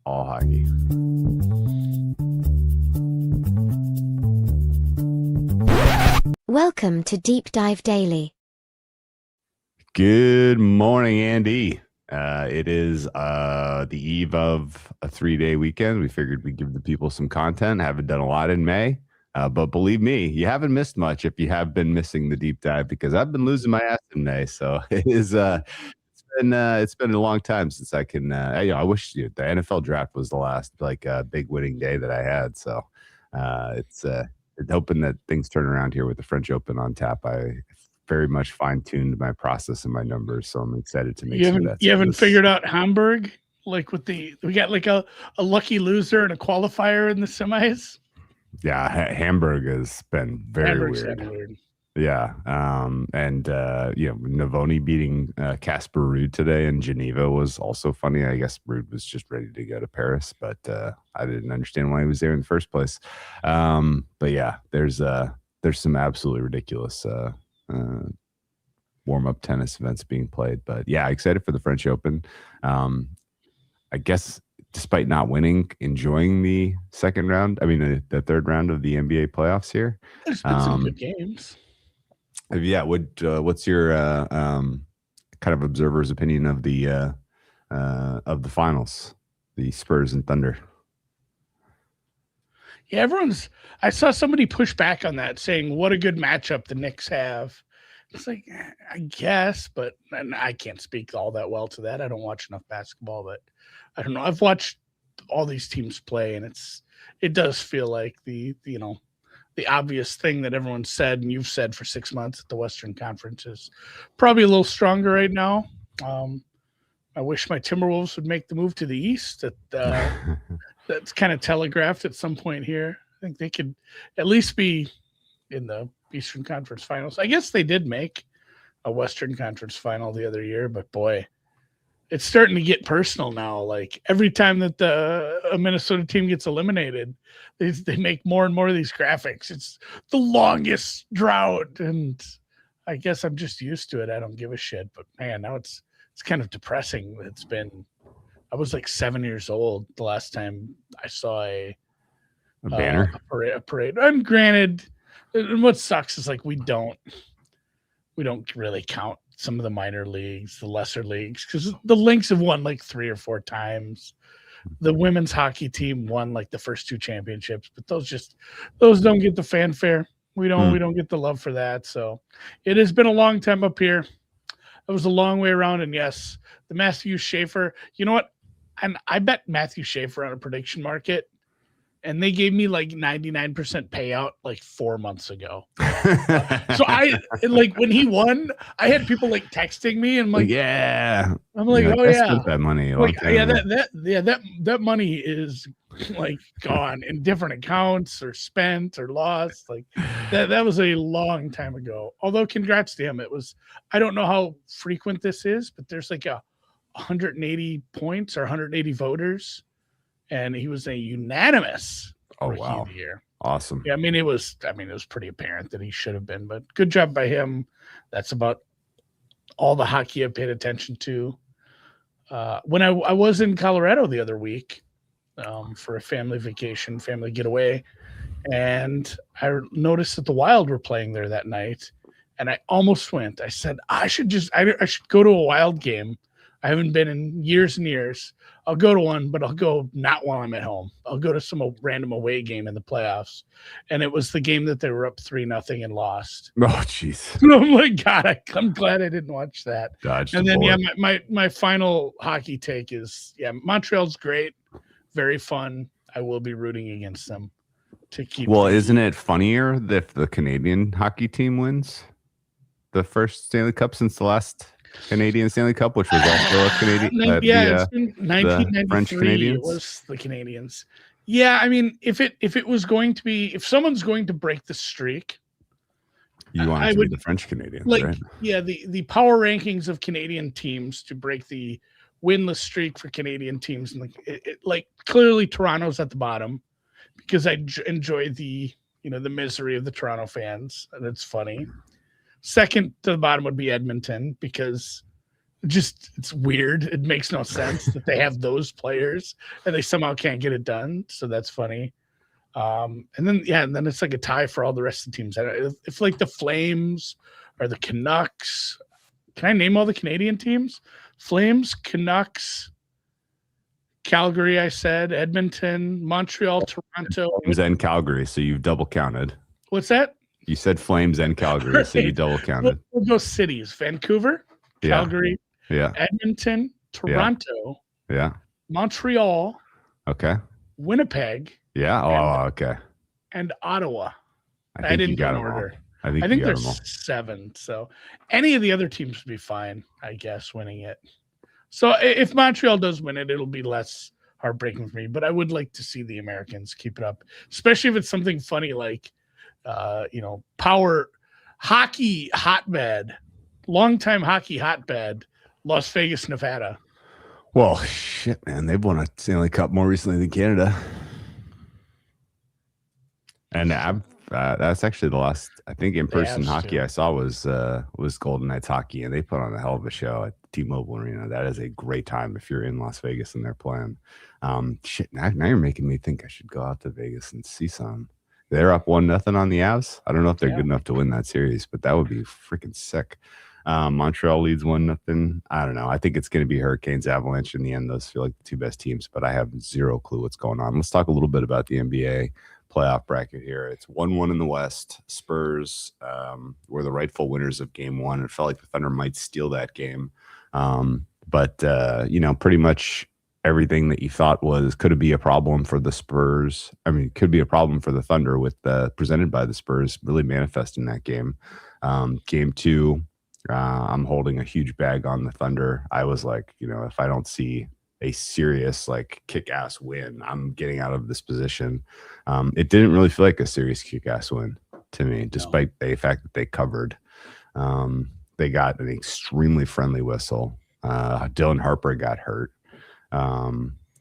all hockey. Welcome to Deep Dive Daily. Good morning, Andy. It is the eve of a 3-day weekend. We figured we'd give the people some content. Haven't done a lot in May, but believe me, you haven't missed much if you have been missing the deep dive, because I've been losing my ass in May. So it is. It's been a long time since I can. I wish the NFL draft was the last big winning day that I had. So it's hoping that things turn around here with the French Open on tap. I very much fine-tuned my process and my numbers, so I'm excited to make some bets. You haven't figured out Hamburg? Like we got like a lucky loser and a qualifier in the semis? Yeah, Hamburg has been very weird. Yeah. Navoni beating Casper Ruud today in Geneva was also funny. I guess Ruud was just ready to go to Paris, but I didn't understand why he was there in the first place. But yeah, there's some absolutely ridiculous warm-up tennis events being played. But yeah, excited for the French Open. I guess despite not winning, enjoying the second round. I mean, the third round of the NBA playoffs here. There's been some good games. Yeah, what's your kind of observer's opinion of the finals, the Spurs and Thunder? Yeah, I saw somebody push back on that, saying what a good matchup the Knicks have. It's like, I guess, but I can't speak all that well to that. I don't watch enough basketball, but I don't know. I've watched all these teams play, and it does feel like the obvious thing that everyone said and you've said for 6 months at the Western Conference is probably a little stronger right now. I wish my Timberwolves would make the move to the East. That's kind of telegraphed at some point here. I think they could at least be in the Eastern Conference Finals. I guess they did make a Western Conference Final the other year, but boy, it's starting to get personal now. Like every time that a Minnesota team gets eliminated, they make more and more of these graphics. It's the longest drought, and I guess I'm just used to it. I don't give a shit. But man, now it's kind of depressing. I was like 7 years old the last time I saw a banner, a parade. And granted, and what sucks is like we don't really count some of the minor leagues, the lesser leagues, because the Lynx have won like 3 or 4 times. The women's hockey team won like the first 2 championships, but those don't get the fanfare. We don't get the love for that. So it has been a long time up here. It was a long way around, and yes, the Matthew Schaefer. You know what? And I bet Matthew Schaefer on a prediction market, and they gave me like 99% payout like 4 months ago. So when he won, I had people like texting me and like, yeah, I'm like, I spent that money. That money is like gone in different accounts or spent or lost. Like that was a long time ago. Although congrats to him. I don't know how frequent this is, but there's like 180 points or 180 voters. And he was a unanimous Rookie of the Year. Awesome. Yeah, it was pretty apparent that he should have been, but good job by him. That's about all the hockey I paid attention to. When I was in Colorado the other week for a family vacation, family getaway, and I noticed that the Wild were playing there that night, and I almost went. I said, I should go to a Wild game. I haven't been in years and years. I'll go to one, but I'll go not while I'm at home. I'll go to some random away game in the playoffs. And it was the game that they were up 3-0 and lost. Oh, jeez. Oh, my God. I'm glad I didn't watch that. And then, my final hockey take is, Montreal's great. Very fun. I will be rooting against them to keep. Well, isn't it funnier if the Canadian hockey team wins the first Stanley Cup since the last Canadian Stanley Cup, which was also a Canadian. It's been 1993. French Canadians. It was the Canadians. Yeah, if someone's going to break the streak, you want it to be the French Canadians, right? Yeah, the power rankings of Canadian teams to break the winless streak for Canadian teams, and clearly Toronto's at the bottom because I enjoy the misery of the Toronto fans, and it's funny. Second to the bottom would be Edmonton because it's weird. It makes no sense that they have those players and they somehow can't get it done. So that's funny. And then it's like a tie for all the rest of the teams. If like the Flames or the Canucks, can I name all the Canadian teams? Flames, Canucks, Calgary, I said, Edmonton, Montreal, Toronto. Flames and Calgary, so you've double counted. What's that? You said Flames and Calgary, so you double counted. We'll go cities. Vancouver, Calgary, yeah. Edmonton, Toronto, yeah. Montreal, okay, Winnipeg, okay, and Ottawa. I didn't get in order. I think there's 7. So any of the other teams would be fine, I guess, winning it. So if Montreal does win it, it'll be less heartbreaking for me. But I would like to see the Americans keep it up, especially if it's something funny like, power hockey hotbed, longtime hockey hotbed, Las Vegas, Nevada. Well, shit, man, they've won a Stanley Cup more recently than Canada, and that's actually the last I think in-person hockey I saw was Golden Knights hockey, and they put on a hell of a show at T-Mobile Arena. That is a great time if you're in Las Vegas and they're playing. Now you're making me think I should go out to Vegas and see some. They're up 1-0 on the Avs. I don't know if they're good enough to win that series, but that would be freaking sick. Montreal leads 1-0. I don't know. I think it's going to be Hurricanes, Avalanche in the end. Those feel like the two best teams, but I have zero clue what's going on. Let's talk a little bit about the NBA playoff bracket here. It's 1-1 in the West. Spurs were the rightful winners of game 1. It felt like the Thunder might steal that game. But pretty much everything that you thought could be a problem for the Spurs. I mean, could be a problem for the Thunder with presented by the Spurs really manifest in that game. Game 2, I'm holding a huge bag on the Thunder. I was like, if I don't see a serious kick-ass win, I'm getting out of this position. It didn't really feel like a serious kick-ass win to me, despite the fact that they covered. They got an extremely friendly whistle. Dylan Harper got hurt.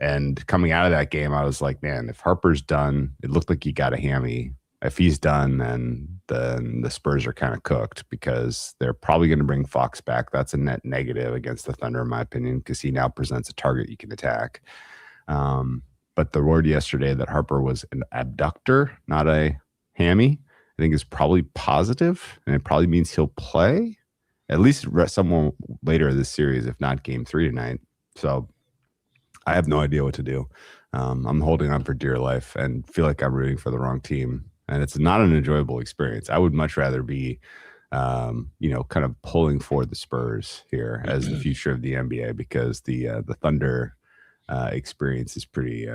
And coming out of that game, I was like, man, if Harper's done, it looked like he got a hammy. If he's done, then the Spurs are kind of cooked because they're probably going to bring Fox back. That's a net negative against the Thunder, in my opinion, because he now presents a target you can attack. But the word yesterday that Harper was an abductor, not a hammy, I think is probably positive, and it probably means he'll play at least someone later this series, if not game 3 tonight. So I have no idea what to do. I'm holding on for dear life and feel like I'm rooting for the wrong team. And it's not an enjoyable experience. I would much rather be, kind of pulling for the Spurs here as the future of the NBA, because the Thunder experience is pretty.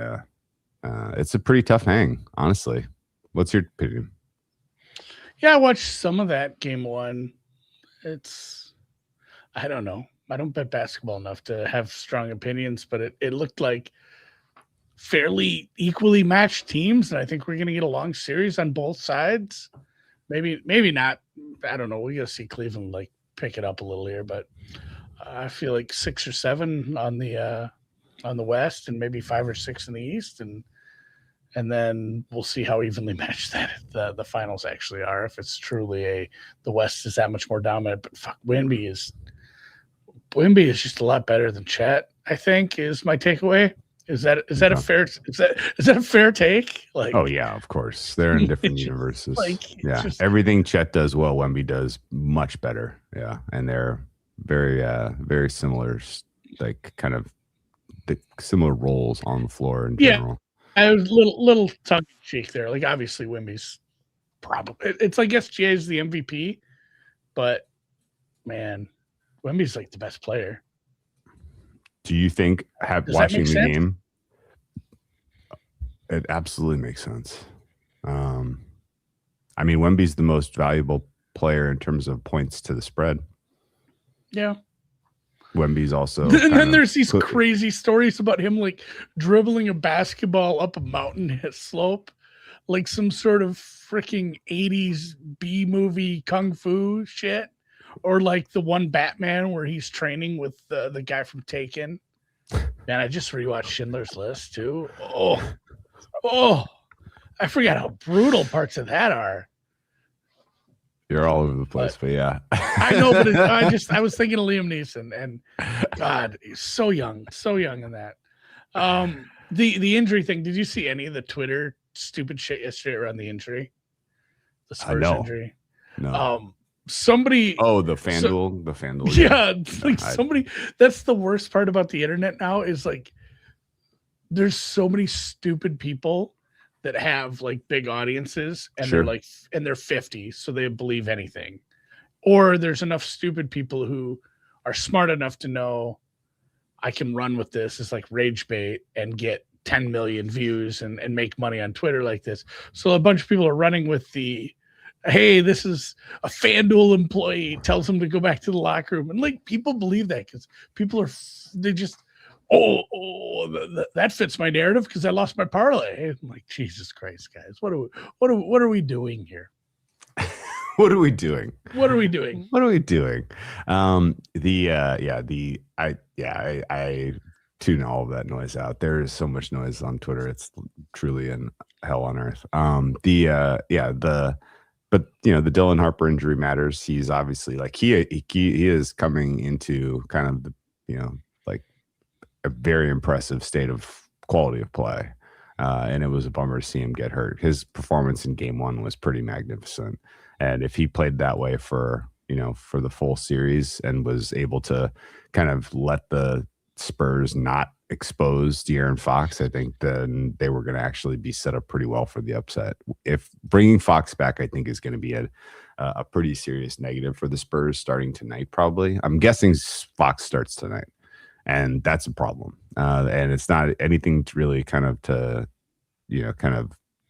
It's a pretty tough hang, honestly. What's your opinion? Yeah, I watched some of that game 1. I don't know. I don't bet basketball enough to have strong opinions, but it looked like fairly equally matched teams, and I think we're going to get a long series on both sides. Maybe not. I don't know. We got to see Cleveland pick it up a little here, but I feel like 6 or 7 on the West, and maybe 5 or 6 in the East, and then we'll see how evenly matched the finals actually are. If it's truly the West is that much more dominant, but fuck, Wemby is just a lot better than Chet, I think, is my takeaway. Is that a fair take? Oh yeah, of course. They're in different universes. Everything Chet does well, Wemby does much better. Yeah. And they're very very similar, kind of the similar roles on the floor in general. I was little tongue in cheek there. Obviously Wemby's probably it's like SGA is the MVP, but man, Wemby's the best player. Do you think watching the game? It absolutely makes sense. I mean, Wemby's the most valuable player in terms of points to the spread. Yeah. Wemby's also. And then there's these crazy stories about him dribbling a basketball up a mountain slope, like some sort of freaking 80s B movie kung fu shit. Or the one Batman where he's training with the guy from Taken. Man, I just rewatched Schindler's List too. Oh, I forgot how brutal parts of that are. You're all over the place, but yeah. I know, but I was thinking of Liam Neeson, and God, he's so young in that. The injury thing. Did you see any of the Twitter stupid shit yesterday around the injury? The Spurs injury. No. Somebody. Oh, the FanDuel. Yeah, like somebody. That's the worst part about the internet now is like, there's so many stupid people that have like big audiences, and they're 50, so they believe anything. Or there's enough stupid people who are smart enough to know I can run with this as like rage bait and get 10 million views and make money on Twitter like this. So a bunch of people are running with the, hey, this is a FanDuel employee tells them to go back to the locker room. And like people believe that because people they just, that fits my narrative because I lost my parlay. I'm like, Jesus Christ, guys, what are we doing here? What are we doing? I tune all of that noise out. There is so much noise on Twitter. It's truly an hell on earth. But the Dylan Harper injury matters. He's obviously like he is coming into kind of the like a very impressive state of quality of play, and it was a bummer to see him get hurt. His performance in Game 1 was pretty magnificent, and if he played that way for the full series and was able to kind of let the Spurs not expose De'Aaron Fox, I think then they were going to actually be set up pretty well for the upset. If bringing Fox back, I think is going to be a pretty serious negative for the Spurs starting tonight. Probably, I'm guessing Fox starts tonight, and that's a problem. And it's not anything to really kind of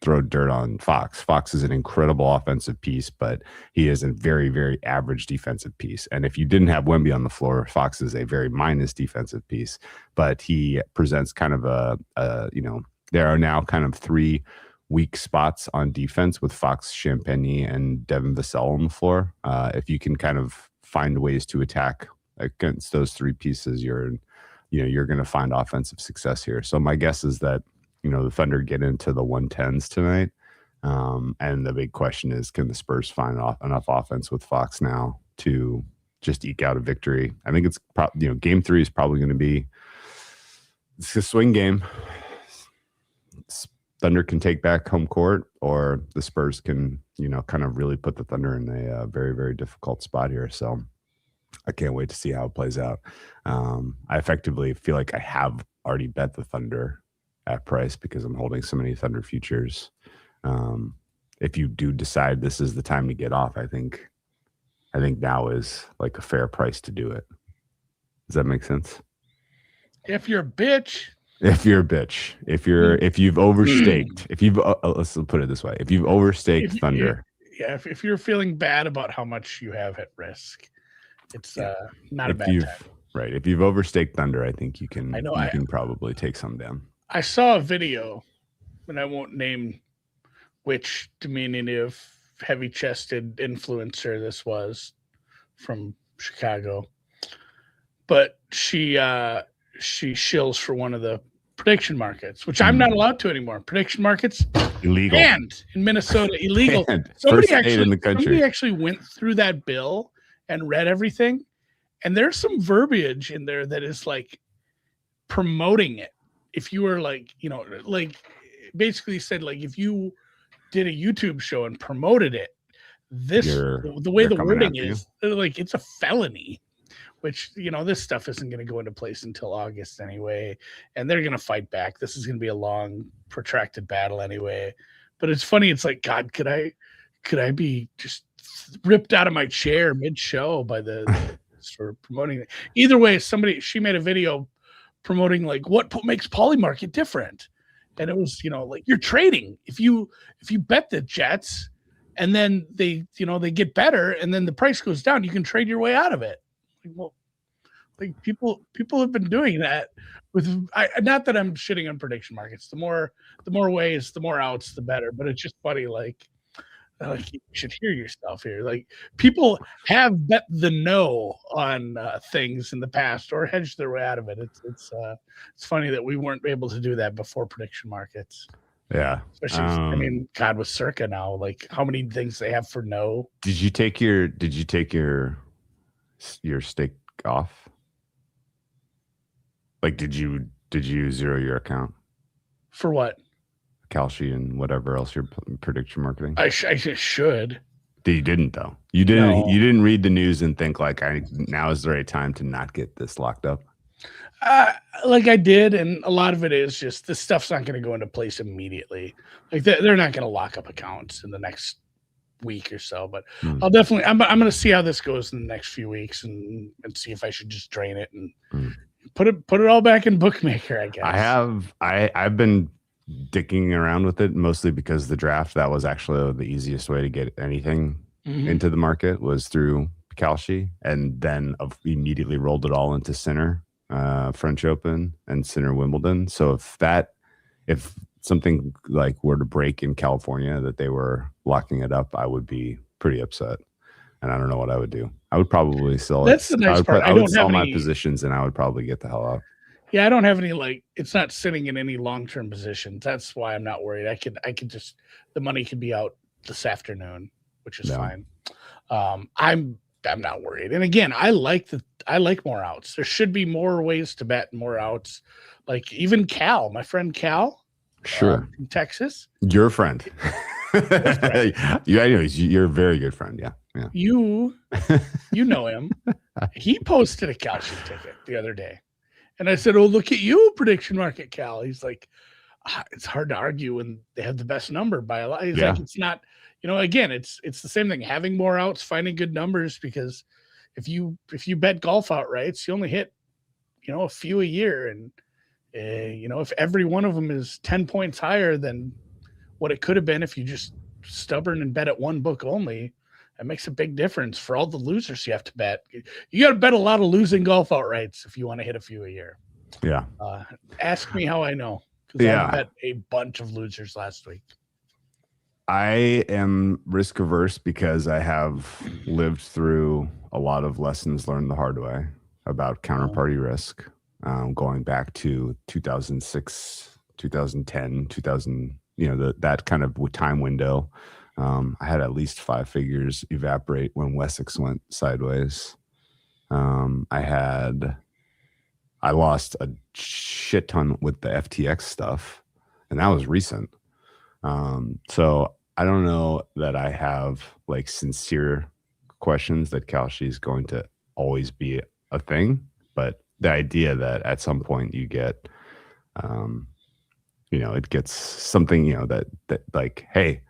throw dirt on Fox. Fox is an incredible offensive piece, but he is a very, very average defensive piece. And if you didn't have Wemby on the floor, Fox is a very minus defensive piece, but he presents kind of there are now kind of 3 weak spots on defense with Fox, Champagny, and Devin Vassell on the floor. If you can kind of find ways to attack against those 3 pieces, you're going to find offensive success here. So my guess is that the Thunder get into the 110s tonight. And the big question is, can the Spurs find enough offense with Fox now to just eke out a victory? I think it's Game 3 is probably going to be it's a swing game. Thunder can take back home court, or the Spurs can, kind of really put the Thunder in a very, very difficult spot here. So I can't wait to see how it plays out. I effectively feel like I have already bet the Thunder at price because I'm holding so many Thunder futures. If you do decide this is the time to get off, I think now is like a fair price to do it. Does that make sense? If you're a bitch, if you've overstaked, let's put it this way, if you've overstaked Thunder. If you're feeling bad about how much you have at risk, it's not a bad time. Right. If you've overstaked Thunder, I think you can probably take some down. I saw a video, and I won't name which diminutive, heavy-chested influencer this was from Chicago, but she shills for one of the prediction markets, which I'm not allowed to anymore. Prediction markets illegal, and in Minnesota illegal. Somebody actually went through that bill and read everything, and there's some verbiage in there that is like promoting it. If you were basically said, like, if you did a YouTube show and promoted it, the way the wording is, like, it's a felony, which, this stuff isn't going to go into place until August anyway. And they're going to fight back. This is going to be a long, protracted battle anyway. But it's funny. It's like, God, could I be just ripped out of my chair mid-show by the for promoting it? Either way, she made a video promoting like what makes Polymarket different, and it was like you're trading. If you bet the Jets and then they get better and then the price goes down, you can trade your way out of it. Like people have been doing that with not that I'm shitting on prediction markets. The more ways, the more outs, the better. But it's just funny, like you should hear yourself here. Like people have bet the no on things in the past or hedged their way out of it. It's funny that we weren't able to do that before prediction markets. Yeah. Especially, I mean, God, with Circa now, like how many things they have for no. Did you take your stake off? Like, did you zero your account? For what? Kalshi and whatever else your prediction marketing. I should. You didn't though. You didn't. No. You didn't read the news and think like, now is the right time to not get this locked up. Like I did, and a lot of it is just this stuff's not going to go into place immediately. Like they're not going to lock up accounts in the next week or so. But I'll definitely. I'm going to see how this goes in the next few weeks and see if I should just drain it and put it all back in Bookmaker. I guess I've been dicking around with it mostly because the draft, that was actually the easiest way to get anything into the market was through Kalshi, and then immediately rolled it all into Sinner, French Open and Sinner Wimbledon. So if something like were to break in California that they were locking it up, I would be pretty upset, and I don't know what I would do. I would probably sell That's the nice part. I would sell my positions, and I would probably get the hell out. Yeah, I don't have any, like, it's not sitting in any long-term positions. That's why I'm not worried. I could just, the money could be out this afternoon, which is fine. I'm not worried. And again, I like more outs. There should be more ways to bet, more outs. Like even Cal, my friend Cal, sure, in Texas. Your friend. Yeah, anyways, you're a very good friend. Yeah. You know him. He posted a Kalshi ticket the other day. And I said, "Oh, look at you, prediction market Cal." He's like, "It's hard to argue when they have the best number by a lot." He's like, "It's not, again, it's the same thing. Having more outs, finding good numbers, because if you bet golf outrights, you only hit, a few a year, and if every one of them is 10 points higher than what it could have been if you just stubborn and bet at one book only." That makes a big difference for all the losers you have to bet. You got to bet a lot of losing golf outrights if you want to hit a few a year. Yeah. Ask me how I know. Because I bet a bunch of losers last week. I am risk averse because I have lived through a lot of lessons learned the hard way about counterparty risk, going back to 2006, 2010, 2000, that kind of time window. I had at least 5 figures evaporate when Wessex went sideways. I lost a shit ton with the FTX stuff, and that was recent. So I don't know that I have like sincere questions that Kalshi is going to always be a thing, but the idea that at some point you get, it gets something, that like, hey,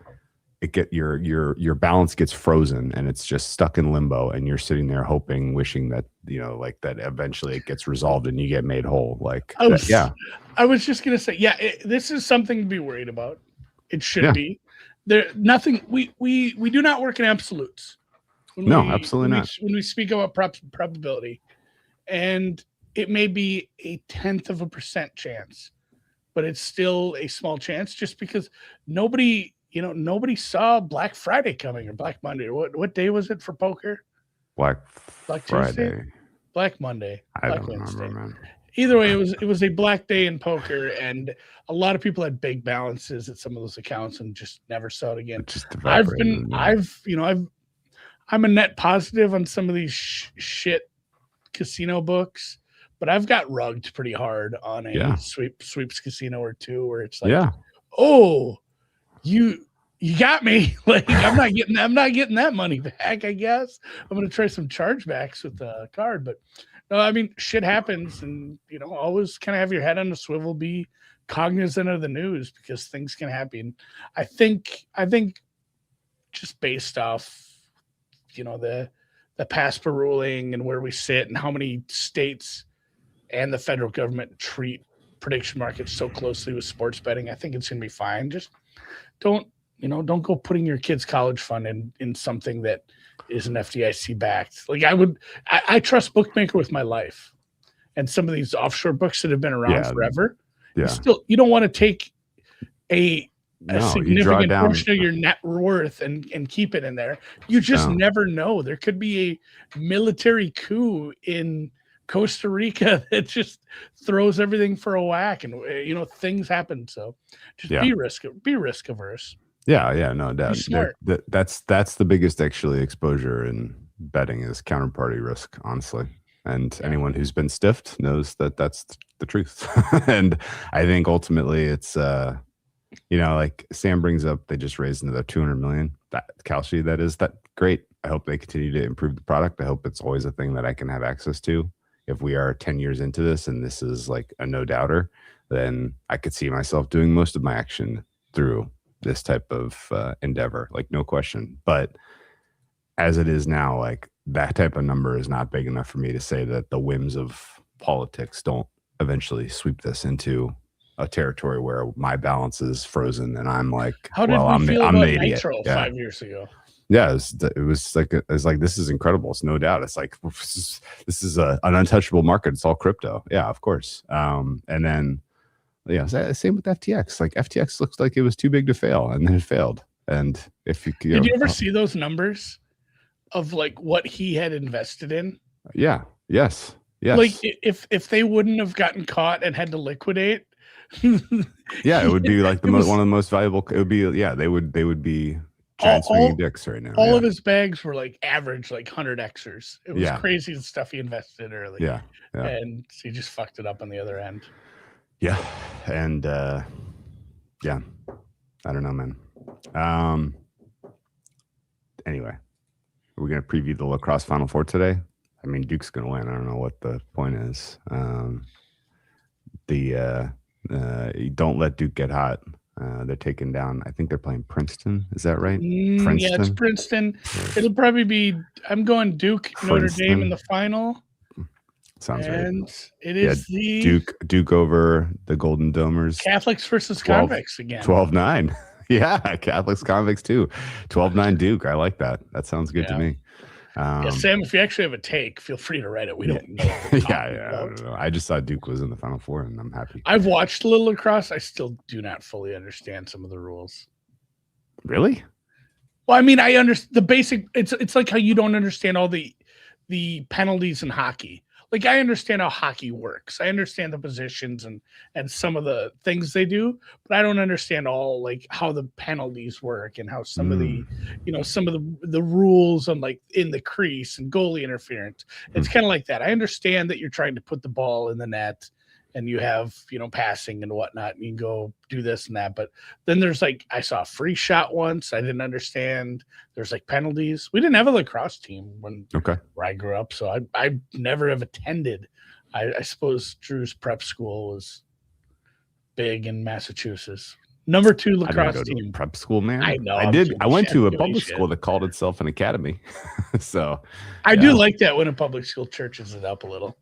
your balance gets frozen and it's just stuck in limbo, and you're sitting there hoping, wishing that that eventually it gets resolved and you get made whole. Like I was just gonna say, this is something to be worried about. It should be there. Nothing. We do not work in absolutes. Absolutely not. When we speak about probability, and it may be a 0.1% chance, but it's still a small chance, just because nobody saw Black Friday coming, or Black Monday, or what day was it for poker? Black Friday, Tuesday? Black Monday, Black Wednesday. Remember. Either way, it was a black day in poker, and a lot of people had big balances at some of those accounts and just never saw it again. I'm a net positive on some of these shit casino books, but I've got rugged pretty hard on a sweeps casino or two, where it's like, oh, you got me. Like I'm not getting that money back. I guess I'm gonna try some chargebacks with the card, but no, I mean, shit happens, and always kind of have your head on the swivel, be cognizant of the news, because things can happen. I think just based off the PASPA ruling and where we sit and how many states and the federal government treat prediction markets so closely with sports betting, I think it's gonna be fine. Just don't go putting your kid's college fund in something that isn't FDIC backed. Like I trust Bookmaker with my life, and some of these offshore books that have been around forever. Yeah. You don't want to take a significant portion of your net worth and keep it in there. You just never know. There could be a military coup in Costa Rica that just throws everything for a whack, and things happen. So just be risk averse. Yeah, no doubt. Be smart. That's the biggest actually exposure in betting is counterparty risk, honestly. And anyone who's been stiffed knows that that's the truth. And I think ultimately it's like Sam brings up, they just raised another 200 million. That Kalshi, that great. I hope they continue to improve the product. I hope it's always a thing that I can have access to. If we are 10 years into this and this is like a no doubter, then I could see myself doing most of my action through this type of endeavor, like no question. But as it is now, like that type of number is not big enough for me to say that the whims of politics don't eventually sweep this into a territory where my balance is frozen and I'm like, how did we feel about Nitro 5 years ago? Yeah, it was like this is incredible. It's no doubt. It's like this is an untouchable market. It's all crypto. Yeah, of course. And then same with FTX. Like FTX looks like it was too big to fail, and then it failed. And if you did you ever see those numbers of like what he had invested in? Yeah. Yes. Like if they wouldn't have gotten caught and had to liquidate. Yeah, it would be like one of the most valuable. It would be they would be. Giant swinging dicks right now. All of his bags were like average, like 100xers. It was crazy the stuff he invested early. Yeah. And he just fucked it up on the other end. Yeah. And I don't know, man. Anyway, we're gonna preview the lacrosse Final Four today. I mean, Duke's gonna win. I don't know what the point is. Don't let Duke get hot. They're taking down, I think they're playing Princeton. Is that right? Princeton? Yeah, it's Princeton. It'll probably be, I'm going Duke, Notre Dame in the final. Sounds right. And it is Duke over the Golden Domers. Catholics versus convicts again. 12-9. Yeah, Catholics, convicts too. 12-9 Duke. I like that. That sounds good to me. Sam, if you actually have a take, feel free to write it. We don't know. I don't know. I just thought Duke was in the Final Four, and I'm happy. I've watched a little lacrosse. I still do not fully understand some of the rules. Really? Well, I mean, I understand the basic. It's like how you don't understand all the penalties in hockey. Like I understand how hockey works. I understand the positions and some of the things they do, but I don't understand all like how the penalties work and how some of the, some of the rules on like in the crease and goalie interference. It's kind of like that. I understand that you're trying to put the ball in the net and you have, passing and whatnot, and you can go do this and that. But then there's like, I saw a free shot once. I didn't understand. There's like penalties. We didn't have a lacrosse team where I grew up. So I never have attended. I suppose Drew's prep school was big in Massachusetts. Number 2 lacrosse team. Prep school, man. I know. I went to a public school that called itself an academy. So I do like that when a public school churches it up a little.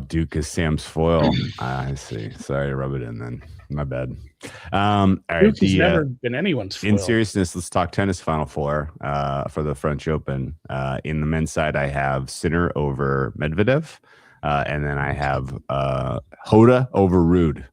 Duke is Sam's foil. I see. Sorry to rub it in then. My bad. All right. Duke has never been anyone's foil. In seriousness, let's talk tennis Final Four for the French Open. In the men's side, I have Sinner over Medvedev. And then I have Hoda over Rude.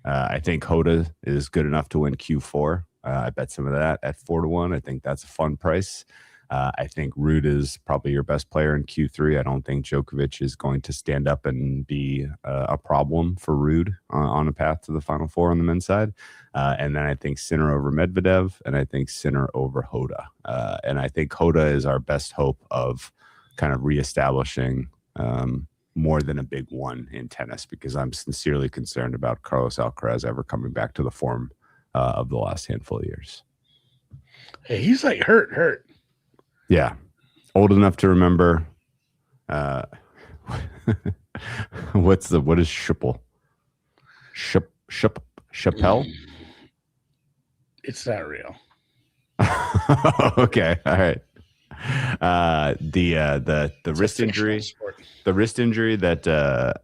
I think Hoda is good enough to win Q4. I bet some of that at 4-1. I think that's a fun price. I think Rude is probably your best player in Q3. I don't think Djokovic is going to stand up and be a problem for Rude on a path to the Final Four on the men's side. And then I think Sinner over Medvedev, and I think Sinner over Hoda. And I think Hoda is our best hope of kind of reestablishing more than a big one in tennis, because I'm sincerely concerned about Carlos Alcaraz ever coming back to the form of the last handful of years. Hey, he's like hurt. Yeah. Old enough to remember. What is Schipple? Chappelle? It's not real. Okay. All right. The wrist injury. The wrist injury that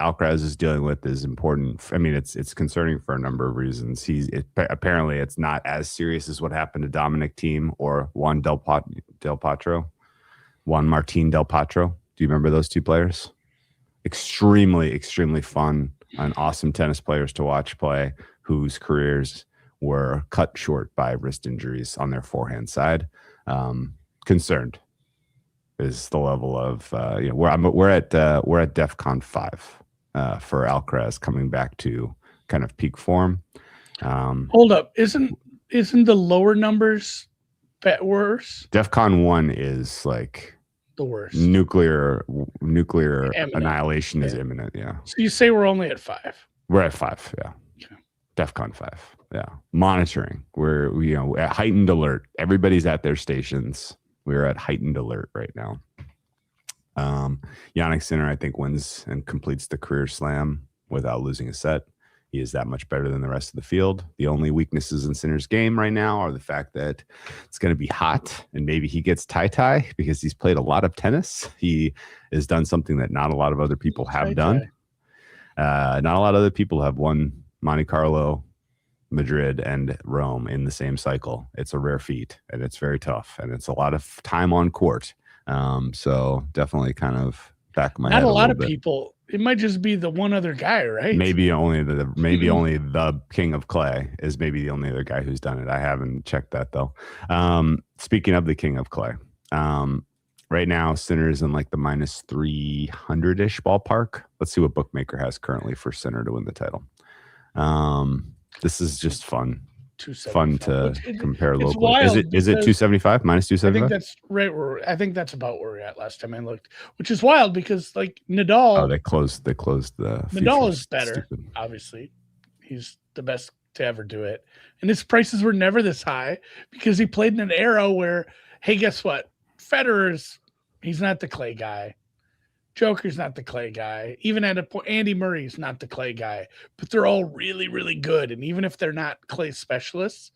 Alcaraz is dealing with is important. I mean, it's concerning for a number of reasons. Apparently it's not as serious as what happened to Dominic Thiem or Juan Martín Del Potro. Do you remember those two players? Extremely, extremely fun and awesome tennis players to watch play, whose careers were cut short by wrist injuries on their forehand side. Concerned. is the level of we're at DEFCON 5 for Alcaraz coming back to kind of peak form. Hold up, isn't the lower numbers worse? DEFCON 1 is like the worst. Nuclear Imminent. annihilation is imminent. Yeah. So you say we're only at 5? We're at 5. Yeah. Okay. DEFCON 5. Yeah. Monitoring. We're at heightened alert. Everybody's at their stations. We're at heightened alert right now. Yannick Sinner, I think, wins and completes the career slam without losing a set. He is that much better than the rest of the field. The only weaknesses in Sinner's game right now are the fact that it's going to be hot and maybe he gets tie because he's played a lot of tennis. He has done something that not a lot of other people have done. Not a lot of other people have won Monte Carlo, Madrid, and Rome in the same cycle. It's a rare feat, and it's very tough, and it's a lot of time on court. So definitely kind of back of my head. Not a lot of people. It might just be the one other guy, right? Maybe only the King of Clay is maybe the only other guy who's done it. I haven't checked that though. Speaking of the King of Clay, right now Sinner's in like the minus 300-ish ballpark. Let's see what bookmaker has currently for Sinner to win the title. This is just fun. Fun to compare locally. Is it 275 minus 275? I think that's right. I think that's about where we're at last time I looked, which is wild because like Nadal. Oh, they closed the. Nadal is better. Stupid. Obviously, he's the best to ever do it, and his prices were never this high because he played in an era where, hey, guess what? He's not the clay guy. Joker's not the clay guy. Even at a point, Andy Murray's not the clay guy, but they're all really, really good. And even if they're not clay specialists,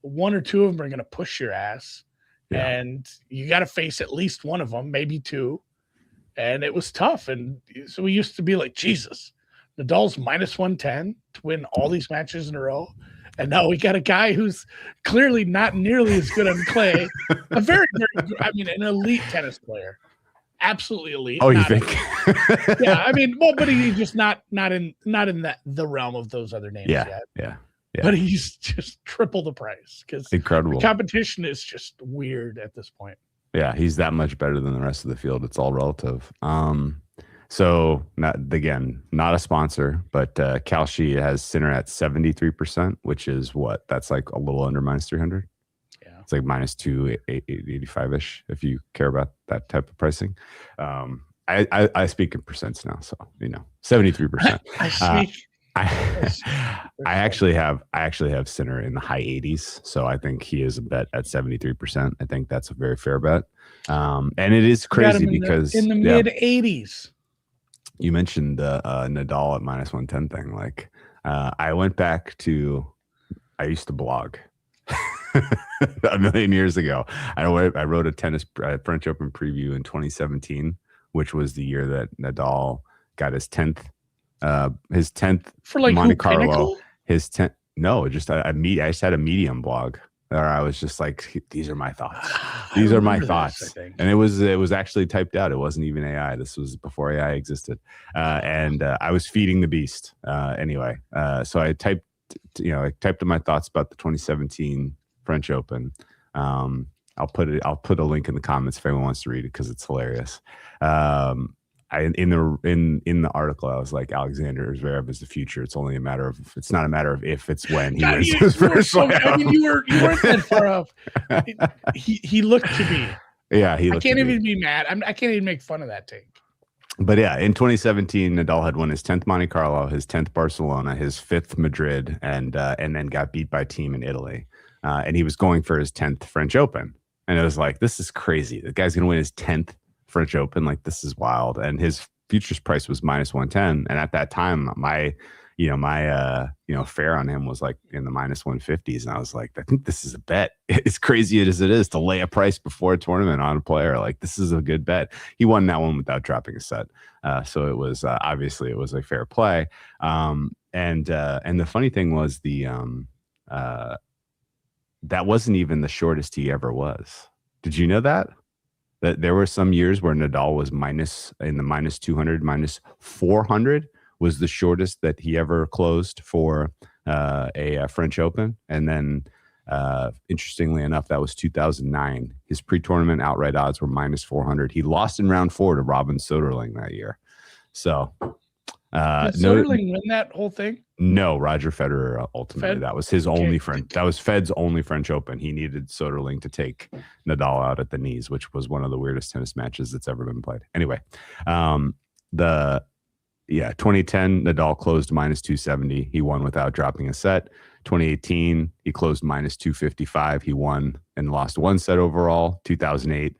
one or two of them are going to push your ass. Yeah. And you got to face at least one of them, maybe two. And it was tough. And so we used to be like, Jesus, Nadal's minus 110 to win all these matches in a row. And now we got a guy who's clearly not nearly as good on clay. A very, very, an elite tennis player. Absolutely elite. Oh, you think? Yeah, but he's just not in the realm of those other names yet. Yeah. But he's just triple the price because incredible. The competition is just weird at this point. Yeah, he's that much better than the rest of the field. It's all relative. So not a sponsor, but Kalshi has Sinner at 73%, which is what? That's like a little under minus 300. It's like minus 285-ish if you care about that type of pricing. I speak in percents now, so 73%. I actually have Sinner in the high 80s, so I think he is a bet at 73%. I think that's a very fair bet. And it is crazy because in the mid 80s. You mentioned the Nadal at minus 110 thing. Like I went back to I used to blog. A million years ago. I wrote a tennis French Open preview in 2017, which was the year that Nadal got his 10th for like Monte Carlo. Pinnacle? His 10th. No, I just had a Medium blog where I was just like, these are my thoughts. These are my thoughts. And it was actually typed out. It wasn't even AI. This was before AI existed. And I was feeding the beast. Anyway, so I typed in my thoughts about the 2017 French Open. I'll put a link in the comments if anyone wants to read it because it's hilarious. In the article, I was like, Alexander Zverev is the future. It's not a matter of if, it's when he wins his first slam. You weren't that far off. He looked to be. Yeah, I can't even be mad. I can't even make fun of that take. But yeah, in 2017, Nadal had won his 10th Monte Carlo, his 10th Barcelona, his 5th Madrid, and then got beat by Team in Italy. And he was going for his 10th French Open. And it was like, this is crazy. The guy's going to win his 10th French Open. Like, this is wild. And his futures price was minus 110. And at that time, my fare on him was like in the minus 150s. And I was like, I think this is a bet. As crazy as it is to lay a price before a tournament on a player, like, this is a good bet. He won that one without dropping a set. So it was obviously it was a fair play. And the funny thing was that wasn't even the shortest he ever was. Did you know that there were some years where Nadal was minus 200, minus 400 was the shortest that he ever closed for a French Open. And then Interestingly enough, that was 2009. His pre-tournament outright odds were minus 400. He lost in round 4 to Robin Soderling that year. So Did Soderling win that whole thing? No, Roger Federer ultimately. Fed? That was his only French. That was Fed's only French Open. He needed Soderling to take Nadal out at the knees, which was one of the weirdest tennis matches that's ever been played. Anyway, 2010 Nadal closed minus 270. He won without dropping a set. 2018 he closed minus 255. He won and lost one set overall. 2008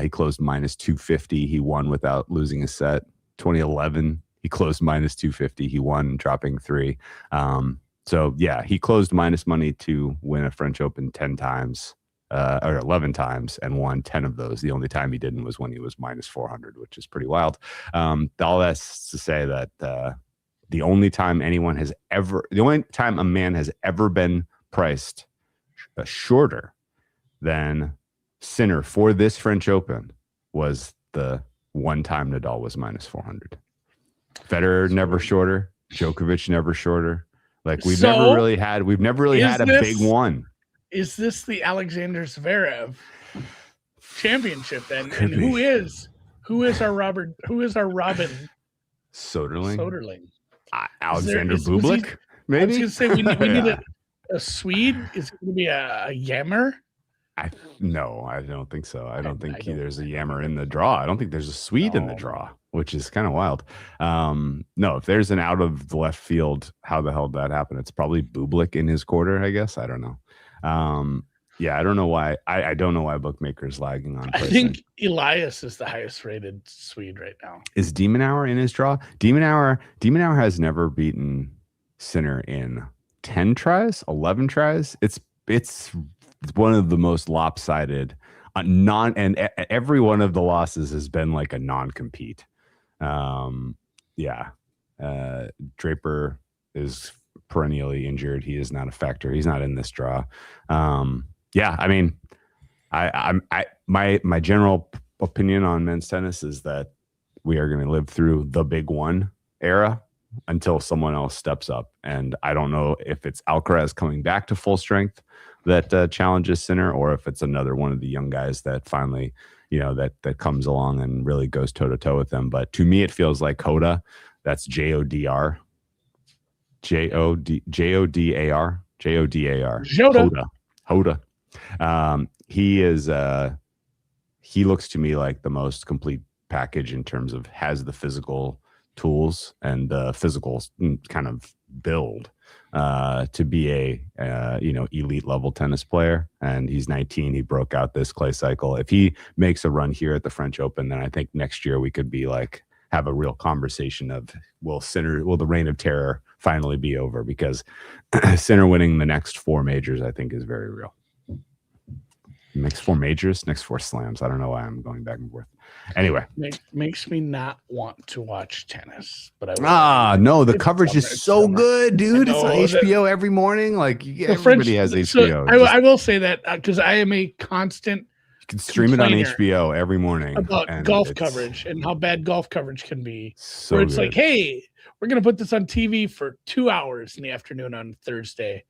he closed minus 250. He won without losing a set. 2011 he closed minus 250. He won, dropping 3. So yeah, he closed minus money to win a French Open 10 times or 11 times and won 10 of those. The only time he didn't was when he was minus 400, which is pretty wild. All that's to say that the only time a man has ever been priced shorter than Sinner for this French Open was the one time Nadal was minus 400. Federer never shorter. Djokovic never shorter. Like we've never really had a big one. Is this the Alexander Zverev championship then? And who is our Robin Soderling? Alexander Bublik? Maybe. I was going to say we need a Swede. Is it going to be a Yammer? No, I don't think so. I don't think there's a Yammer in the draw. I don't think there's a Swede in the draw, which is kind of wild. No, if there's an out of the left field, how the hell did that happen? It's probably Bublik in his quarter, I guess. I don't know. Yeah, I don't know why. I don't know why bookmakers lagging on pricing. I think Elias is the highest rated Swede right now. Is Demonauer in his draw? Demonauer has never beaten Sinner in 10 tries, 11 tries. It's one of the most lopsided and every one of the losses has been like a non-compete. Draper is perennially injured. He is not a factor. He's not in this draw. I mean, my general opinion on men's tennis is that we are going to live through the big one era until someone else steps up. And I don't know if it's Alcaraz coming back to full strength that challenges Sinner, or if it's another one of the young guys that finally, that comes along and really goes toe to toe with them. But to me, it feels like Hoda. That's Jodar. Jodar. Hoda. He looks to me like the most complete package in terms of has the physical tools and the physical kind of build to be a elite level tennis player. And he's 19. He broke out this clay cycle. If he makes a run here at the French Open, then I think next year we could be like have a real conversation of will the reign of terror finally be over? Because Sinner winning the next 4 majors, I think, is very real. Next 4 majors, next 4 slams. I don't know why I'm going back and forth. Anyway, makes me not want to watch tennis. But no, the coverage is so good, dude. It's on HBO every morning. Like everybody has HBO. So I will say that because I am a constant. You can stream it on HBO every morning about golf coverage and how bad golf coverage can be. So where it's like, hey, we're gonna put this on TV for 2 hours in the afternoon on Thursday.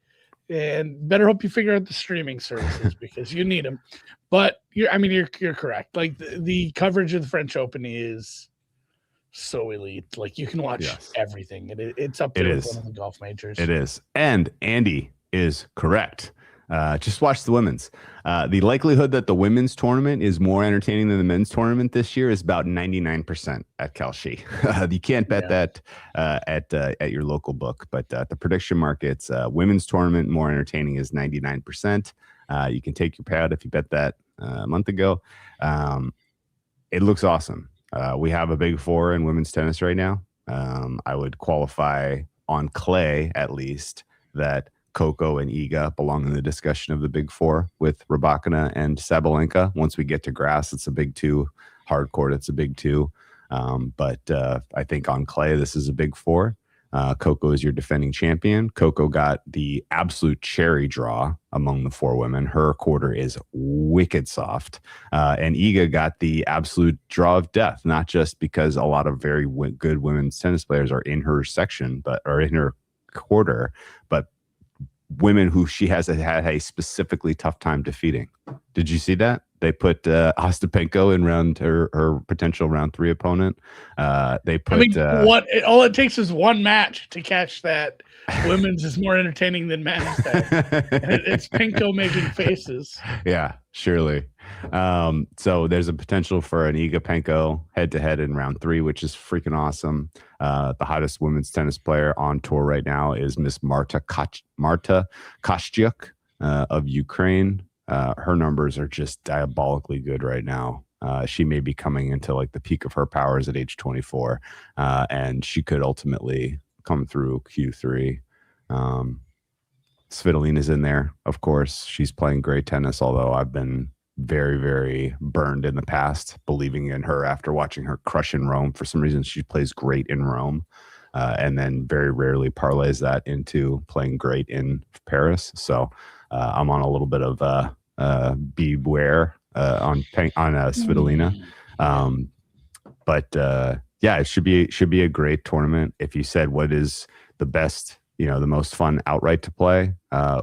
And better hope you figure out the streaming services because you need them. But you're correct. Like the coverage of the French Open is so elite. Like you can watch everything. It's up there with one of the golf majors. It is. And Andy is correct. Just watch the women's. The likelihood that the women's tournament is more entertaining than the men's tournament this year is about 99% at Kalshi. You can't bet that at your local book, but at the prediction markets, women's tournament more entertaining is 99%. You can take your pad if you bet that a month ago. It looks awesome. We have a big 4 in women's tennis right now. I would qualify on clay at least that Coco and Iga belong in the discussion of the big 4 with Rybakina and Sabalenka. Once we get to grass, it's a big 2. Hard court, it's a big 2. But I think on clay, this is a big 4. Coco is your defending champion. Coco got the absolute cherry draw among the 4 women. Her quarter is wicked soft. And Iga got the absolute draw of death, not just because a lot of very good women's tennis players are in her section, or in her quarter, but women who she has had a specifically tough time defeating. Did you see that? They put Ostapenko in her potential round 3 opponent. They put. All it takes is one match to catch that. Women's is more entertaining than men's. It's Penko making faces. Yeah, surely. So there's a potential for an Iga Penko head-to-head in round 3, which is freaking awesome. The hottest women's tennis player on tour right now is Miss Marta Kostyuk of Ukraine. Her numbers are just diabolically good right now. She may be coming into like the peak of her powers at age 24, and she could ultimately come through Q3. Svitolina's in there, of course. She's playing great tennis, although I've been very, very burned in the past, believing in her after watching her crush in Rome. For some reason, she plays great in Rome, and then very rarely parlays that into playing great in Paris. So I'm on a little bit of beware on Svitolina. But yeah, it should be a great tournament. If you said what is the best, the most fun outright to play,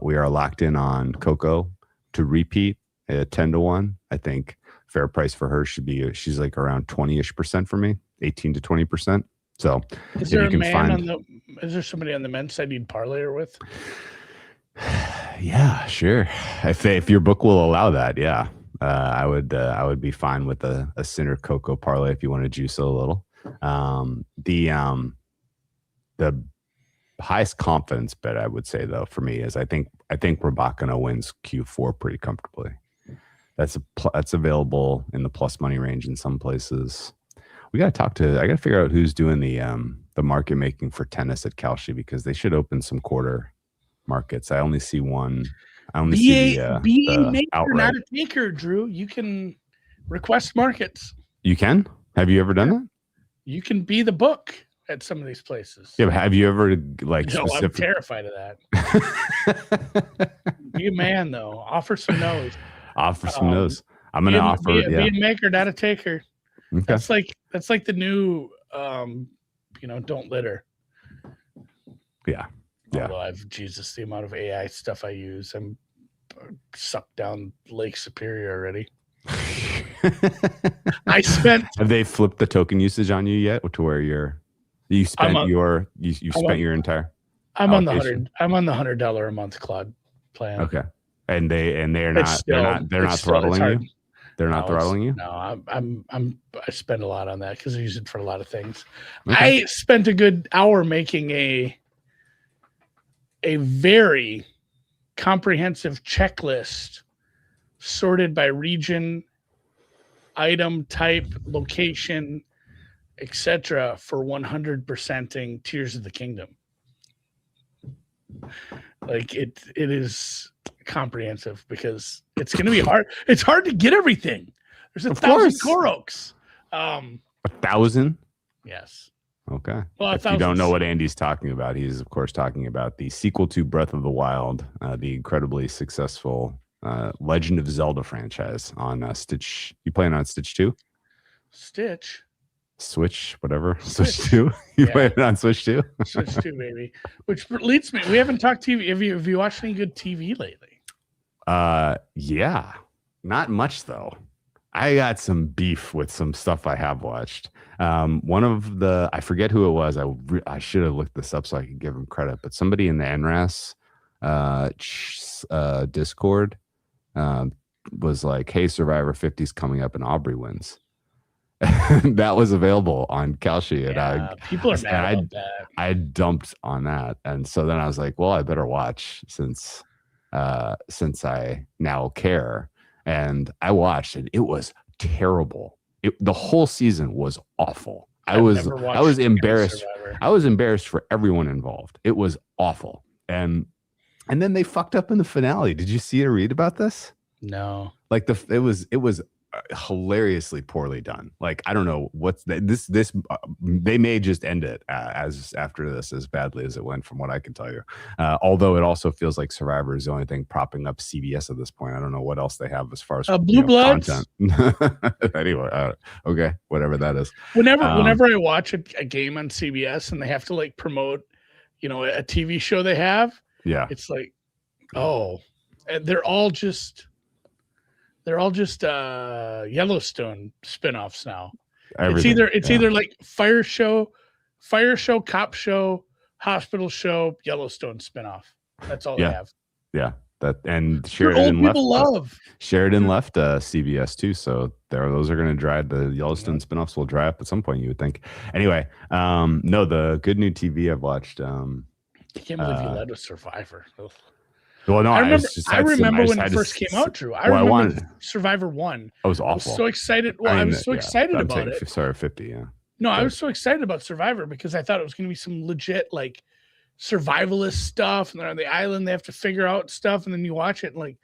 we are locked in on Coco to repeat at 10-1. I think fair price for her should be, she's like around 20-ish% for me, 18 to 20%. So is there is there somebody on the men's side you'd parlay her with? Yeah, sure. If your book will allow that, yeah. I would be fine with a Sinner Coco parlay if you want to juice it a little. The highest confidence bet I would say though for me is I think Rybakina wins Q4 pretty comfortably. That's available in the plus money range in some places. I got to figure out who's doing the market making for tennis at Kalshi, because they should open some quarter markets. I only see one. I only see the maker, outright. not a taker, Drew. You can request markets. You can? Have you ever done that? You can be the book at some of these places. Yeah, but have you ever I'm terrified of that. Be a man though. Offer some no's. Offer some no's. I'm gonna offer. Be a maker, not a taker. Okay. That's like the new don't litter. Yeah. Yeah. Although the amount of AI stuff I use, I'm sucked down Lake Superior already. Have they flipped the token usage on you yet, to where you spent your entire? I'm on the $100 a month Claude plan. Okay, and they're not throttling you. They're not throttling you. No, I spend a lot on that because I use it for a lot of things. Okay. I spent a good hour making a very comprehensive checklist sorted by region, item type, location, etc. for 100%ing Tears of the Kingdom. Like it is comprehensive because it's going to be hard. It's hard to get everything. There's 1,000 Koroks. 1,000? Yes. Okay. Well, if you don't know what Andy's talking about, he's of course talking about the sequel to Breath of the Wild, the incredibly successful Legend of Zelda franchise on Stitch. You playing on Stitch 2? Stitch? Switch, whatever. Switch 2? You playing on Switch 2? Switch 2, baby. Which leads me, we haven't talked TV. Have you watched any good TV lately? Yeah. Not much though. I got some beef with some stuff I have watched. One of I forget who it was. I should have looked this up so I could give him credit, but somebody in the NRAS Discord was like, "Hey, Survivor 50's coming up and Aubrey wins." That was available on Kalshi, and people are mad about that. I dumped on that, and so then I was like, "Well, I better watch since I now care." And I watched, and it was terrible. The whole season was awful. I was embarrassed. I was embarrassed for everyone involved. It was awful. And then they fucked up in the finale. Did you see or read about this? No. Like it was hilariously poorly done. Like, I don't know what's this they may just end it as after this as badly as it went, from what I can tell you. Although it also feels like Survivor is the only thing propping up CBS at this point. I don't know what else they have as far as Blue Bloods content. Anyway, okay, whatever that is. Whenever I watch a game on CBS and they have to like promote, a TV show they have, yeah, it's like, Oh, they're all just Yellowstone spinoffs now. Everything. It's either like fire show, cop show, hospital show, Yellowstone spinoff. That's all they Yeah. have. Yeah. That and Your old Sheridan left. people love. Sheridan left CBS too, so those are going to dry. The Yellowstone spinoffs will dry up at some point, you would think. Anyway, no, the good new TV I've watched. I can't believe you led with Survivor. Ugh. Well, no, I remember just when it had first to came out, Drew. I wanted. Survivor 1. It was I was awful. so excited. Well, I was so excited I'm about saying, it. Sorry, 50. Yeah. No, I was so excited about Survivor because I thought it was going to be some legit like survivalist stuff, and they're on the island. They have to figure out stuff, and then you watch it, and like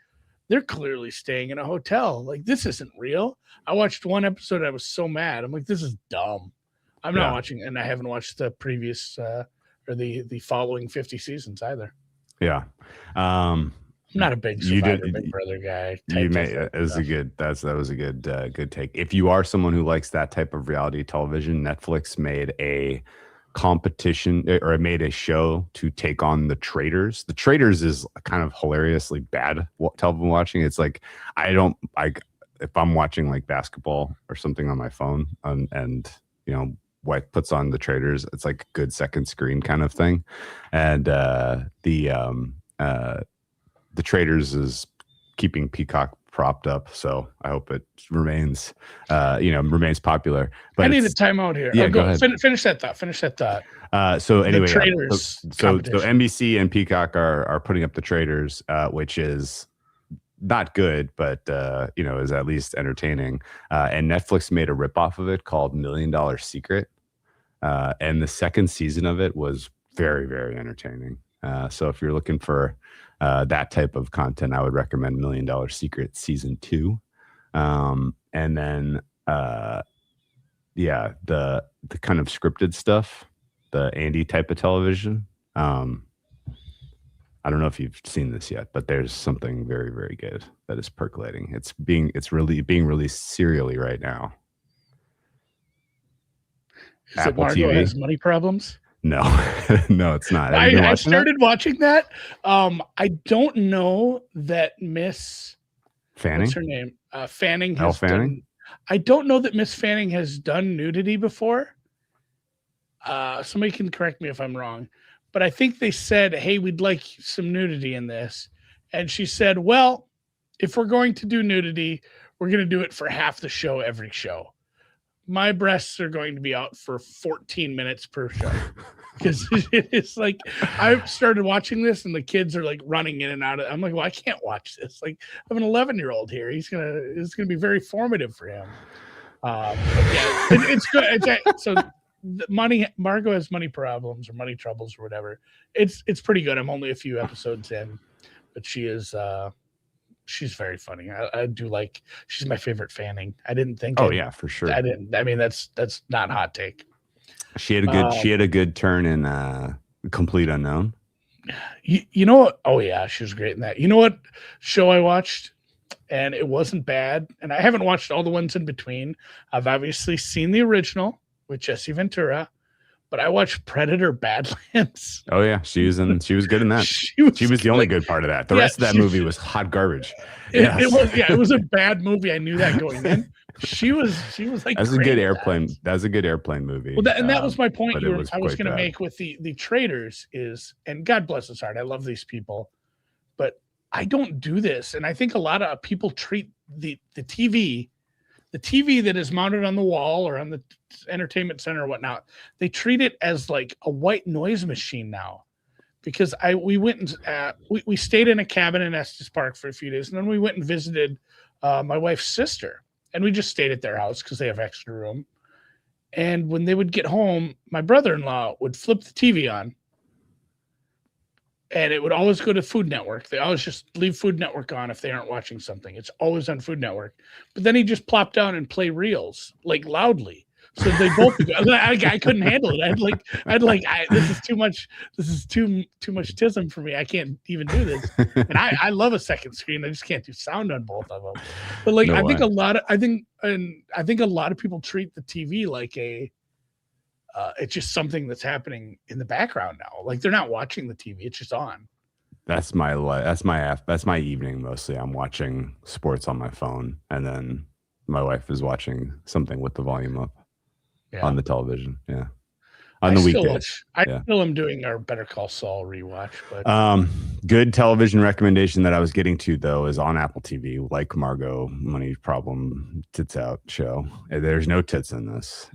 they're clearly staying in a hotel. Like this isn't real. I watched one episode. I was so mad. I'm like, this is dumb. I'm not watching, and I haven't watched the previous or the following 50 seasons either. Yeah. I'm not a big Survivor Big Brother guy. You may that was a good take. If you are someone who likes that type of reality television, Netflix made a competition or it made a show to take on The Traitors. The Traitors is kind of hilariously bad television watching. It's like if I'm watching like basketball or something on my phone and you know wife puts on The Traitors, it's like good second screen kind of thing. And The Traitors is keeping Peacock propped up, so I hope it remains popular. But I need a timeout here. Yeah, go ahead. Finish that thought. So anyway, The Traitors so NBC and Peacock are putting up The Traitors, which is not good, but is at least entertaining. And Netflix made a ripoff of it called $1 Million Secret, and the second season of it was very, very entertaining. So if you're looking for that type of content, I would recommend $1 Million Secret season 2. And then the kind of scripted stuff, the Andy type of television. I don't know if you've seen this yet, but there's something very, very good that is percolating. It's being released serially right now. Is Apple it Margot TV has money problems? No, no, it's not. I started watching that. I don't know that Miss Fanning. What's her name? Fanning has Fanning? I don't know that Miss Fanning has done nudity before. Somebody can correct me if I'm wrong, but I think they said, "Hey, we'd like some nudity in this," and she said, "Well, if we're going to do nudity, we're going to do it for half the show every show. My breasts are going to be out for 14 minutes per show." Because it's like I started watching this and the kids are like running in and out of. I'm like, well, I can't watch this. Like, I have an 11-year-old here. It's gonna be very formative for him. But yeah, it's good. So Margot has money problems or money troubles or whatever. It's pretty good. I'm only a few episodes in, but she's very funny. I do like. She's my favorite Fanning. I didn't think. Oh yeah, for sure. I didn't. I mean, that's not hot take. She had a good turn in Complete Unknown. You know what? Oh yeah, she was great in that. You know what show I watched, and it wasn't bad. And I haven't watched all the ones in between. I've obviously seen the original with Jesse Ventura, but I watched Predator: Badlands. Oh yeah, she was good in that. She was the only good part of that. The rest of that movie was hot garbage. It was a bad movie. I knew that going in. She was like that's a good airplane. That's a good airplane movie. Well, that was my point. I was going to bad. make with the Traitors is, and God bless his heart, I love these people, but I don't do this, and I think a lot of people treat the TV that is mounted on the wall or on the entertainment center or whatnot. They treat it as like a white noise machine now. Because we went and we stayed in a cabin in Estes Park for a few days, and then we went and visited my wife's sister, and we just stayed at their house because they have extra room. And when they would get home, my brother-in-law would flip the TV on, and it would always go to Food Network. They always just leave Food Network on if they aren't watching something. It's always on Food Network. But then he'd just plop down and play reels like loudly. So they both. I couldn't handle it. This is too much. This is too much tism for me. I can't even do this. And I love a second screen. I just can't do sound on both of them. But like, I think a lot of people treat the TV like it's just something that's happening in the background now. Like they're not watching the TV. It's just on. That's that's my evening mostly. I'm watching sports on my phone, and then my wife is watching something with the volume up Yeah. on the television. Yeah, I on the still weekdays. I Yeah. still am doing our Better Call Saul rewatch, but Good television recommendation that I was getting to though is on Apple TV, like Margot Money Problem Tits Out show. There's no tits in this.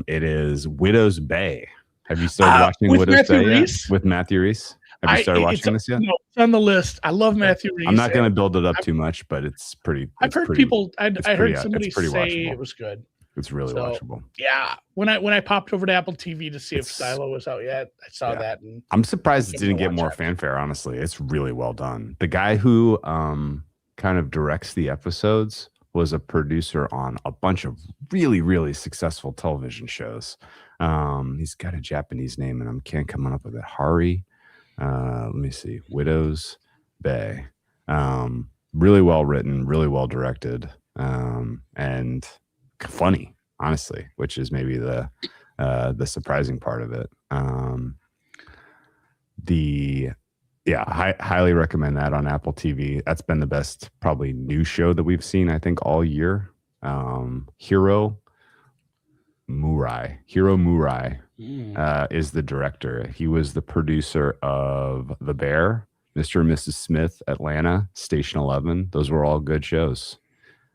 It is Widow's Bay. Have you started watching with Widow's Matthew Bay yet? Reese? With Matthew Reese? Have you started It's watching this yet? no, it's on the list. I love Matthew Reese. I'm not going to and build it up I've, too much, but it's pretty. I've It's heard pretty. people. I heard somebody It's pretty say watchable. it was good. It's really So, watchable. Yeah, when I popped over to Apple TV to see if Silo was out yet, I saw that. And I'm surprised it didn't get more fanfare. Honestly, it's really well done. The guy who kind of directs the episodes was a producer on a bunch of really, really successful television shows. He's got a Japanese name, and I can't come up with it. Hari. Let me see. Widow's Bay. Really well written, really well directed, and funny, honestly, which is maybe the surprising part of it. Highly recommend that on Apple TV. That's been the best probably new show that we've seen, I think, all year. Hiro Murai is the director. He was the producer of The Bear, Mr. and Mrs. Smith, Atlanta, Station 11. Those were all good shows.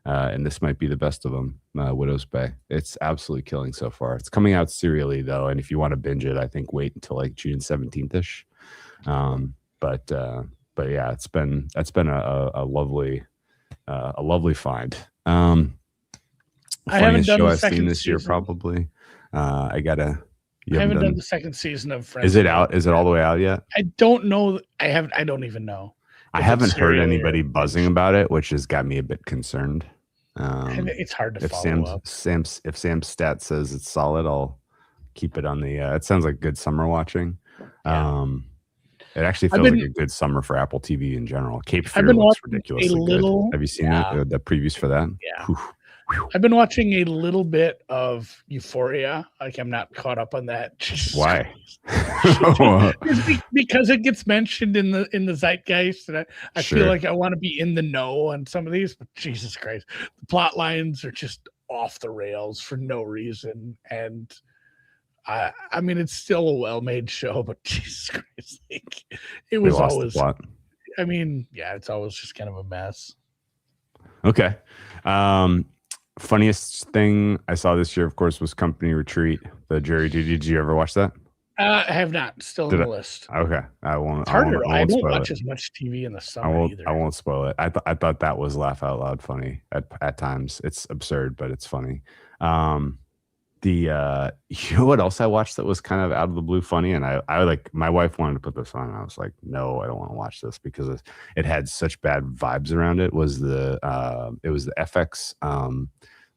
And this might be the best of them, Widow's Bay. It's absolutely killing so far. It's coming out serially, though. And if you want to binge it, I think wait until like June 17th-ish. But yeah, that's been a lovely find. I haven't done the second seen this season. year, probably. I haven't done the second season of Friends. Is it out? Is it all the way out yet? I don't know. I don't even know. I haven't heard anybody buzzing about it, which has got me a bit concerned. It's hard to if follow up. If Sam's stat says it's solid, I'll keep it on the. It sounds like good summer watching. Yeah. It actually feels like a good summer for Apple TV in general. Cape Fear looks ridiculously good. Have you seen that? The previews for that? Yeah. Whew. I've been watching a little bit of Euphoria. Like I'm not caught up on that. Why? Because it gets mentioned in the zeitgeist, and I feel like I want to be in the know on some of these. But Jesus Christ, the plot lines are just off the rails for no reason. And I mean, it's still a well-made show, but Jesus Christ, like, it was always. I mean, yeah, it's always just kind of a mess. Okay. Funniest thing I saw this year, of course, was Company Retreat. The Jerry Duty. Did you ever watch that? I have not. Still on the list. Okay, I won't. It's harder. I don't watch it. as much TV in the summer either. I won't spoil it. I thought that was laugh out loud funny at times. It's absurd, but it's funny. You know what else I watched that was kind of out of the blue funny, and I like, my wife wanted to put this on, and I was like, no, I don't want to watch this because it had such bad vibes around it. It was the FX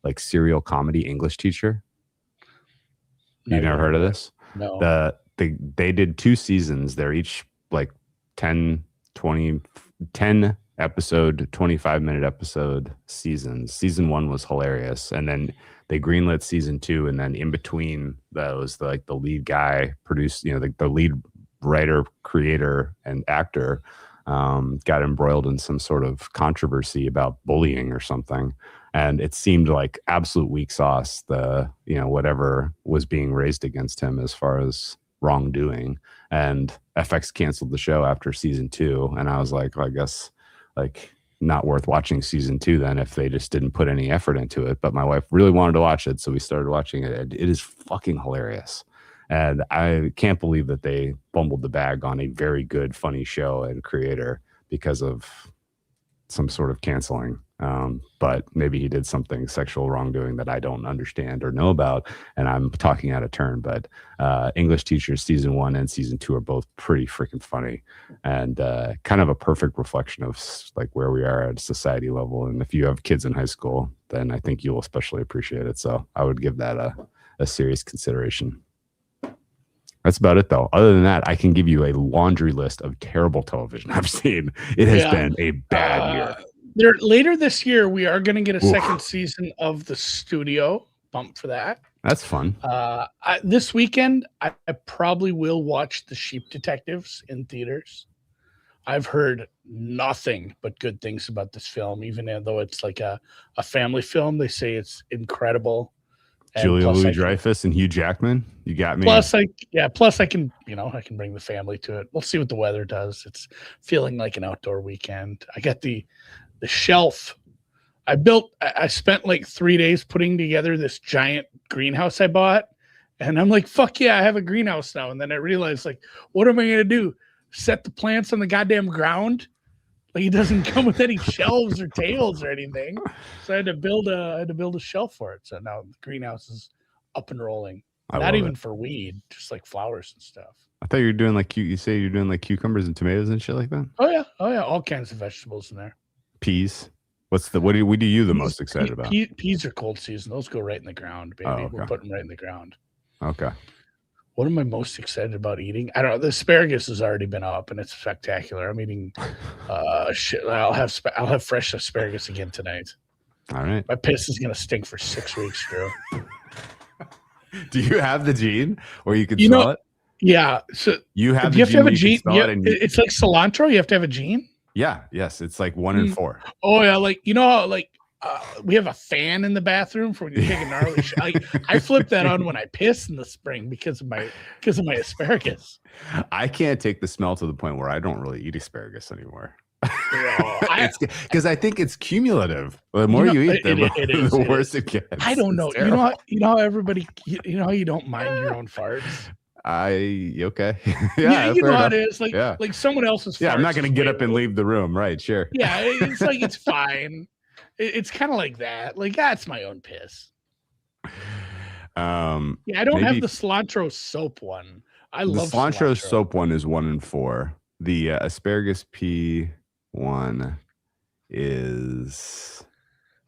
like serial comedy English Teacher. You never heard of this? No. They did 2 seasons. They're each like 10 episode, 25-minute episode seasons. Season 1 was hilarious, and then they greenlit season 2, and then in between those, the lead guy produced, the lead writer, creator, and actor got embroiled in some sort of controversy about bullying or something, and it seemed like absolute weak sauce. Whatever was being raised against him as far as wrongdoing, and FX canceled the show after season 2, and I was like, well, I guess not worth watching season 2 then if they just didn't put any effort into it. But my wife really wanted to watch it, so we started watching it. It is fucking hilarious, and I can't believe that they fumbled the bag on a very good, funny show and creator because of some sort of canceling. But maybe he did something sexual wrongdoing that I don't understand or know about, and I'm talking out of turn. But English Teachers season 1 and season 2 are both pretty freaking funny, and kind of a perfect reflection of like where we are at a society level. And if you have kids in high school, then I think you'll especially appreciate it. So I would give that a serious consideration. That's about it, though. Other than that, I can give you a laundry list of terrible television I've seen. It has been a bad year. Later this year, we are going to get a second season of The Studio. Bump for that. That's fun. This weekend, I probably will watch The Sheep Detectives in theaters. I've heard nothing but good things about this film, even though it's like a family film. They say it's incredible. And Julia Louis-Dreyfus and Hugh Jackman. You got me. Plus I can, I can bring the family to it. We'll see what the weather does. It's feeling like an outdoor weekend. I got the shelf. I spent like 3 days putting together this giant greenhouse I bought. And I'm like, fuck yeah, I have a greenhouse now. And then I realized, like, what am I going to do? Set the plants on the goddamn ground? Like, it doesn't come with any shelves or tables or anything. So I had to build a shelf for it. So now the greenhouse is up and rolling. Not even for weed, just like flowers and stuff. I thought you were doing like you say you're doing like cucumbers and tomatoes and shit like that. Oh yeah, all kinds of vegetables in there. Peas. What do you the most excited about? Peas are cold season. Those go right in the ground, baby. Oh, okay. We're putting them right in the ground. Okay. What am I most excited about eating? I don't know. The asparagus has already been up, and it's spectacular. I'm eating. I'll have fresh asparagus again tonight. All right. My piss is gonna stink for 6 weeks, Drew. Do you have the gene, or you can smell it? Yeah. So you have. Do you have to have a gene? It's like cilantro. You have to have a gene. Yeah. Yes. It's like 1 in 4. Oh yeah. Like we have a fan in the bathroom for when you take a gnarly shot. I flip that on when I piss in the spring because of my asparagus. I can't take the smell to the point where I don't really eat asparagus anymore. Because I think it's cumulative. The more you eat, the worse it gets. I don't know. You know how everybody. You know how you don't mind your own farts. Okay. Yeah, you know how it is. Like someone else's. Yeah, I'm not going to get up and leave the room. Right? Sure. Yeah, it's like it's fine. It's kind of like that. Like, that's my own piss. I don't have the cilantro soap one. I love the cilantro soap one is 1 in 4. The asparagus pea one is.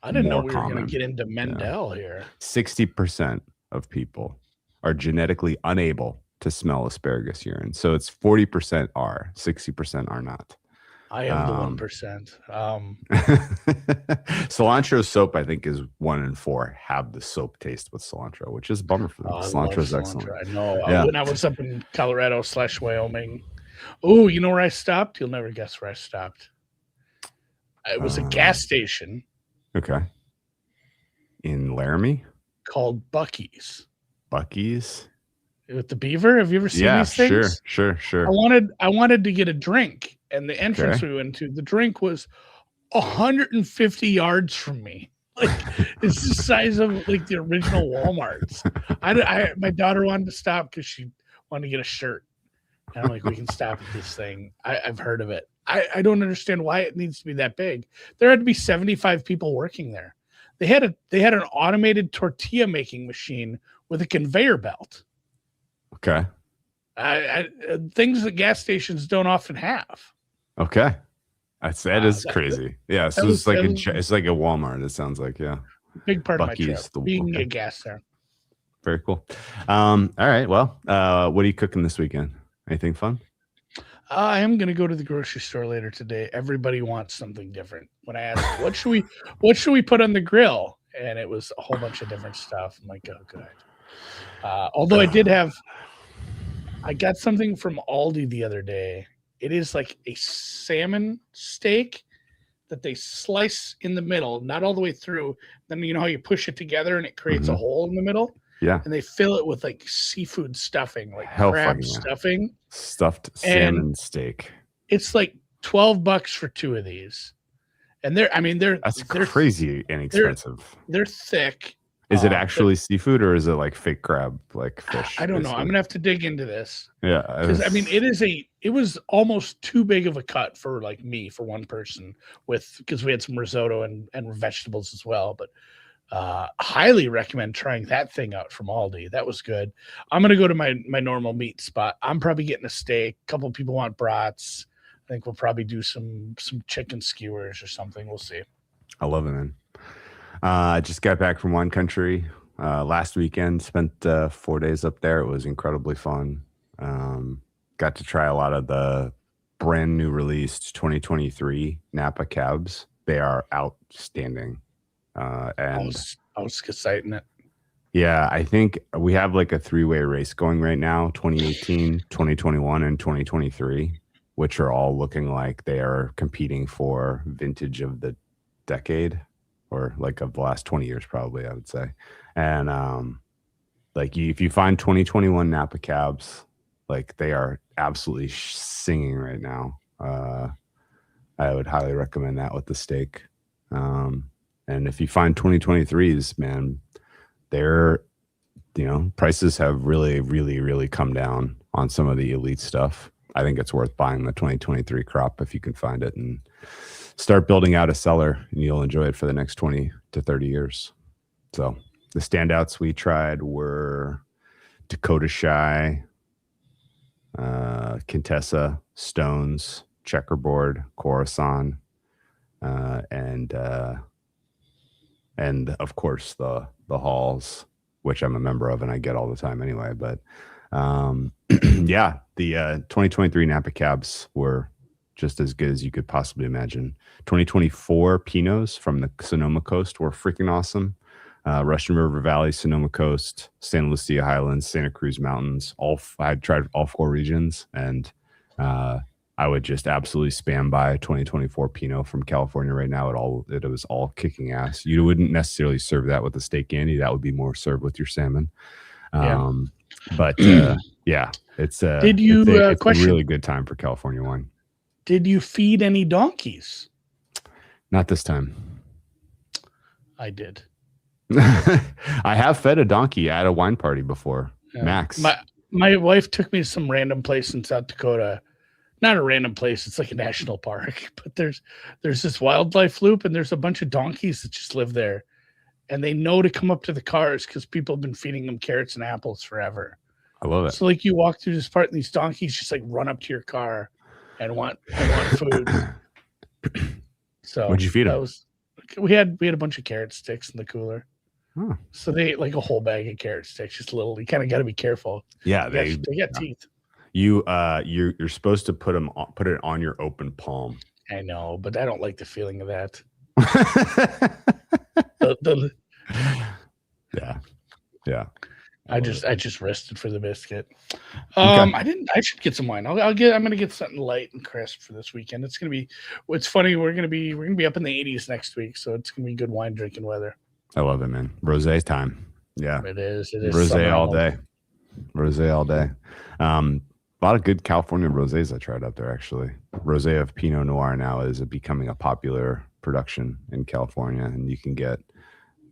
I didn't know we were going to get into Mendel here. 60% of people are genetically unable to smell asparagus urine. So it's 40% are, 60% are not. I am the 1%. Cilantro soap, I think, is 1 in 4 have the soap taste with cilantro, which is a bummer for them. Cilantro is excellent. I know. Yeah. When I was up in Colorado / Wyoming. Oh, you know where I stopped? You'll never guess where I stopped. It was a gas station. Okay. In Laramie? Called Buc-ee's. Buc-ee's? With the beaver? Have you ever seen these things? Sure. I wanted to get a drink. And the entrance we went to, the drink was 150 yards from me. Like, it's the size of like the original Walmarts. My daughter wanted to stop because she wanted to get a shirt. And I'm like, we can stop at this thing. I've heard of it. I don't understand why it needs to be that big. There had to be 75 people working there. They had an automated tortilla making machine with a conveyor belt. Okay. Things that gas stations don't often have. Okay. That is crazy. Yeah. So it's like a Walmart. It sounds like, yeah. Big part Buc-ee's, of my trip. You can get gas there. Very cool. All right. Well, what are you cooking this weekend? Anything fun? I am going to go to the grocery store later today. Everybody wants something different. When I asked, what should we put on the grill? And it was a whole bunch of different stuff. I'm like, oh, good. Although I got something from Aldi the other day. It is like a salmon steak that they slice in the middle, not all the way through. Then you know how you push it together and it creates a hole in the middle? Yeah. And they fill it with like seafood stuffing, like crab stuffing. Stuffed salmon steak. It's like $12 for 2 of these. And they're crazy inexpensive. They're thick. Is it actually seafood or is it like fake crab, like fish? I don't know. I'm gonna have to dig into this. Yeah, because it was almost too big of a cut for like me for one person because we had some risotto and vegetables as well. But highly recommend trying that thing out from Aldi. That was good. I'm gonna go to my normal meat spot. I'm probably getting a steak. A couple of people want brats. I think we'll probably do some chicken skewers or something. We'll see. I love it, man. I just got back from wine country last weekend. Spent 4 days up there. It was incredibly fun. Got to try a lot of the brand new released 2023 Napa cabs. They are outstanding. And I was excited it. Yeah, I think we have like a 3-way race going right now: 2018, 2021, and 2023. which are all looking like they are competing for vintage of the decade, or like of the last 20 years, probably, I would say. And if you find 2021 Napa cabs, like they are absolutely singing right now. I would highly recommend that with the steak. And if you find 2023s, man, they're, prices have really, really, really come down on some of the elite stuff. I think it's worth buying the 2023 crop if you can find it and start building out a cellar, and you'll enjoy it for the next 20 to 30 years. So the standouts we tried were Dakota Shy, Contessa, Stones, Checkerboard, Coruscant, and of course the Halls, which I'm a member of and I get all the time anyway. But yeah, the 2023 Napa cabs were just as good as you could possibly imagine. 2024 Pinots from the Sonoma Coast were freaking awesome. Russian River Valley, Sonoma Coast, Santa Lucia Highlands, Santa Cruz Mountains. I tried all 4 regions, and I would just absolutely spam by 2024 Pinot from California right now. It was all kicking ass. You wouldn't necessarily serve that with a steak Andy. That would be more served with your salmon. But yeah, it's a really good time for California wine. Did you feed any donkeys? Not this time. I did. I have fed a donkey at a wine party before. Yeah. Max. My wife took me to some random place in South Dakota. Not a random place, it's like a national park, but there's this wildlife loop, and there's a bunch of donkeys that just live there, and they know to come up to the cars because people have been feeding them carrots and apples forever. I love it. So like you walk through this part, and these donkeys just like run up to your car and want food. So what'd you feed them? We had a bunch of carrot sticks in the cooler. Huh. So they ate like a whole bag of carrot sticks, just little. You kind of got to be careful. Yeah, they got teeth. You're supposed to put it on your open palm. I know, but I don't like the feeling of that. Yeah. I just rested for the biscuit. Okay. I should get some wine. I'm gonna get something light and crisp for this weekend. It's funny, we're gonna be up in the 80s next week, so it's gonna be good wine drinking weather. I love it, man. Rosé time. Yeah. It is Rosé all day. Rosé all day. A lot of good California rosés I tried up there, actually. Rosé of Pinot Noir now is becoming a popular production in California, and you can get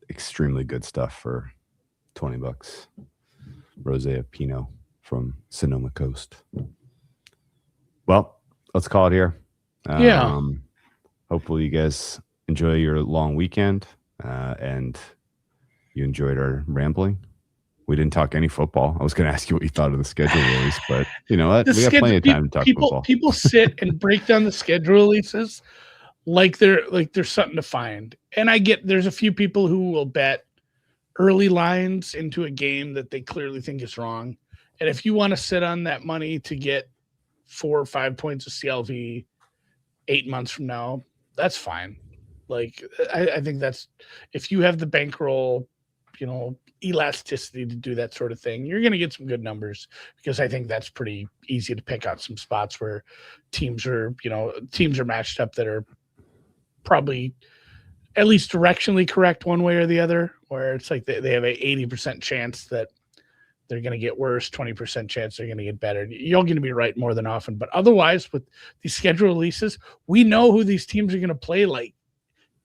extremely good stuff for $20. Rosé of Pinot from Sonoma Coast. Well, let's call it here. Hopefully you guys enjoy your long weekend, and you enjoyed our rambling. We didn't talk any football. I was going to ask you what you thought of the schedule release, but you know what? We got plenty of time to talk football. People sit and break down the schedule releases like there's something to find. And I get there's a few people who will bet early lines into a game that they clearly think is wrong. And if you want to sit on that money to get 4 or 5 points of CLV 8 months from now, that's fine. Like I think that's, if you have the bankroll, elasticity to do that sort of thing, you're going to get some good numbers, because I think that's pretty easy to pick out some spots where teams are matched up that are probably at least directionally correct one way or the other, where it's like they have a 80% chance that they're going to get worse, 20% chance they're going to get better. You're going to be right more than often. But otherwise, with these schedule releases, we know who these teams are going to play like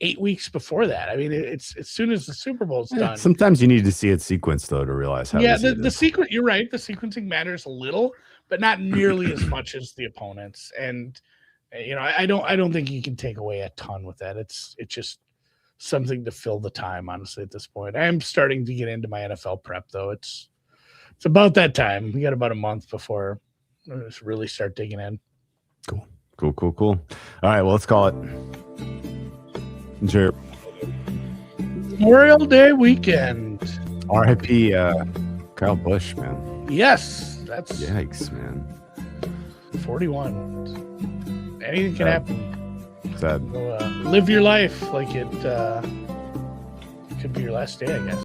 8 weeks before that. I mean, it's as soon as the Super Bowl's done. Sometimes you need to see it sequenced, though, to realize how. Yeah, the sequence. You're right. The sequencing matters a little, but not nearly as much as the opponents. And I don't think you can take away a ton with that. It's just something to fill the time, honestly. At this point, I am starting to get into my NFL prep, though. It's about that time. We got about a month before we really start digging in. Cool. All right, well, let's call it. Sure. Memorial Day weekend. R.I.P. Kyle Busch, man. Yes, that's yikes, man. 41. Anything can happen. Sad. So, live your life like it could be your last day, I guess.